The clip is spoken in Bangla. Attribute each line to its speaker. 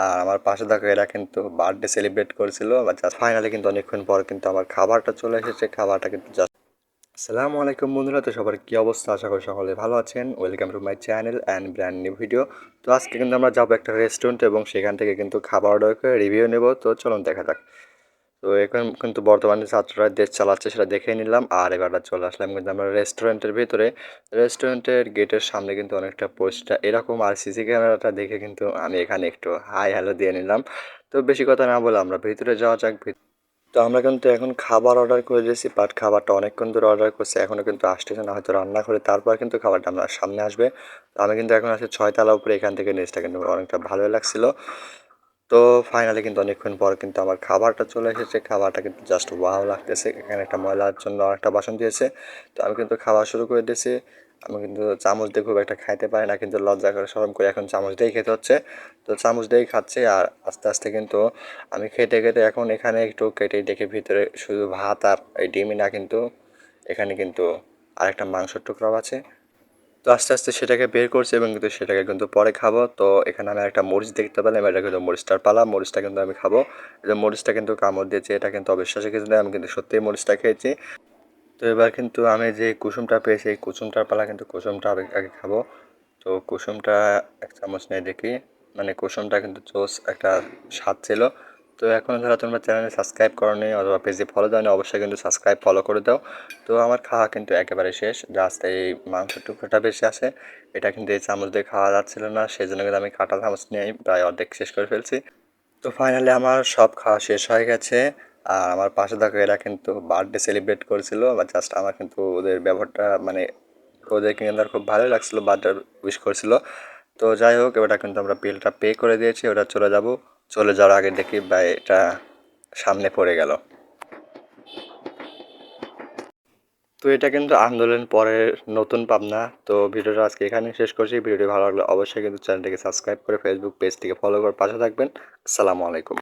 Speaker 1: আর আমার পাশে থাকা এরা কিন্তু বার্থডে সেলিব্রেট করেছিল। জাস্ট ফাইনালি কিন্তু অনেকক্ষণ পর কিন্তু আমার খাবারটা চলে এসেছে। খাবারটা কিন্তু জাস্ট আসসালামু আলাইকুম বন্ধুরা, তো সবার কী অবস্থা? আশা করি সকলে ভালো আছেন। Welcome to my channel and brand new video. তো আজকে কিন্তু আমরা যাবো একটা রেস্টুরেন্ট এবং সেখান থেকে কিন্তু খাবার অর্ডার করে রিভিউ নেব। তো চলুন দেখা যাক। তো এখন কিন্তু বর্তমানে ছাত্ররা দেশ চালাচ্ছে সেটা দেখে নিলাম। আর এবার চলে আসলাম কিন্তু আমরা রেস্টুরেন্টের ভিতরে। রেস্টুরেন্টের গেটের সামনে কিন্তু অনেকটা পোস্টার এরকম, আর সিসি ক্যামেরাটা দেখে কিন্তু আমি এখানে একটু হাই হ্যালো দিয়ে নিলাম। তো বেশি কথা না বলে আমরা ভিতরে যাওয়া যাক। তো আমরা কিন্তু এখন খাবার অর্ডার করে দিয়েছি, বাট খাবারটা অনেকক্ষণ ধরে অর্ডার করছে, এখনও কিন্তু আসতেছে না। হয়তো রান্না করে তারপর কিন্তু খাবারটা আমার সামনে আসবে। তো আমি কিন্তু এখন আছি 6 তলা উপরে, এখান থেকে নিচটা কিন্তু অনেকটা ভালোই লাগছিল। তো ফাইনালি কিন্তু অনেকক্ষণ পর কিন্তু আমার খাবারটা চলে এসেছে। খাবারটা কিন্তু জাস্ট ওয়াও লাগতেছে। এখানে একটা ময়লার জন্য একটা বাসন দিয়েছে। তো আমি কিন্তু খাওয়া শুরু করে দিয়েছি। আমি কিন্তু চামচ দিয়ে খুব একটা খাইতে পারি না, কিন্তু লজ্জা করে শরম করে এখন চামচ দিয়েই খেতে হচ্ছে। তো চামচ দিয়েই খাচ্ছি। আর আস্তে আস্তে কিন্তু আমি খেতে খেতে এখন এখানে একটু কেটেই দেখে ভিতরে শুধু ভাত আর এই ডিমই না, কিন্তু এখানে কিন্তু আরেকটা মাংসের টুকরাও আছে। তো আস্তে আস্তে সেটাকে বের করছি এবং কিন্তু সেটাকে কিন্তু পরে খাবো। তো এখানে আমি একটা মরিচ দেখতে পেলাম, এটা কিন্তু মরিচটার পালা। মরিচটা কিন্তু আমি খাবো। এই যে মরিচটা কিন্তু কামড় দিয়েছে, এটা কিন্তু অবিশ্বাসের কিছু নয়, আমি কিন্তু সত্যিই মরিচটা খেয়েছি। তো এবার কিন্তু আমি যে কুসুমটা পেয়েছি এই কুসুমটার পালা, কিন্তু কুসুমটা আগে আগে খাবো। তো কুসুমটা এক চামচ নিয়ে দেখি, মানে কুসুমটা কিন্তু জোস একটা স্বাদ ছিল। তো এখন যারা তোমরা চ্যানেলে সাবস্ক্রাইব করোনি অথবা পেজে ফলো দাওনি, অবশ্যই কিন্তু সাবস্ক্রাইব ফলো করে দাও। তো আমার খাওয়া কিন্তু একেবারে শেষ, জাস্ট এই মাংসের টুকরোটা বেশি আছে। এটা কিন্তু এই চামচ দিয়ে খাওয়া যাচ্ছিল না, সেই জন্য কিন্তু আমি কাঁটা চামচ নিয়ে প্রায় অর্ধেক শেষ করে ফেলছি। তো ফাইনালি আমার সব খাওয়া শেষ হয়ে গেছে। আর আমার পাশে থাকা এরা কিন্তু বার্থডে সেলিব্রেট করেছিল, বা জাস্ট আমার কিন্তু ওদের ব্যবহারটা মানে ওদের কিন্তু আমার খুব ভালো লাগছিলো, বার্থডে উইশ করেছিল। তো যাই হোক, ওটা কিন্তু আমরা বিলটা পে করে দিয়েছি, ওটা চলে যাব। চলে যাওয়ার আগে দেখি বা এটা সামনে পড়ে গেল। তো এটা কিন্তু আন্দোলন পরের নতুন পাবনা। তো ভিডিওটা আজকে এখানে শেষ করছি। ভিডিওটি ভালো লাগলে অবশ্যই কিন্তু চ্যানেলটিকে সাবস্ক্রাইব করে ফেসবুক পেজটিকে ফলো করে পাশে থাকবেন। আসসালামু আলাইকুম।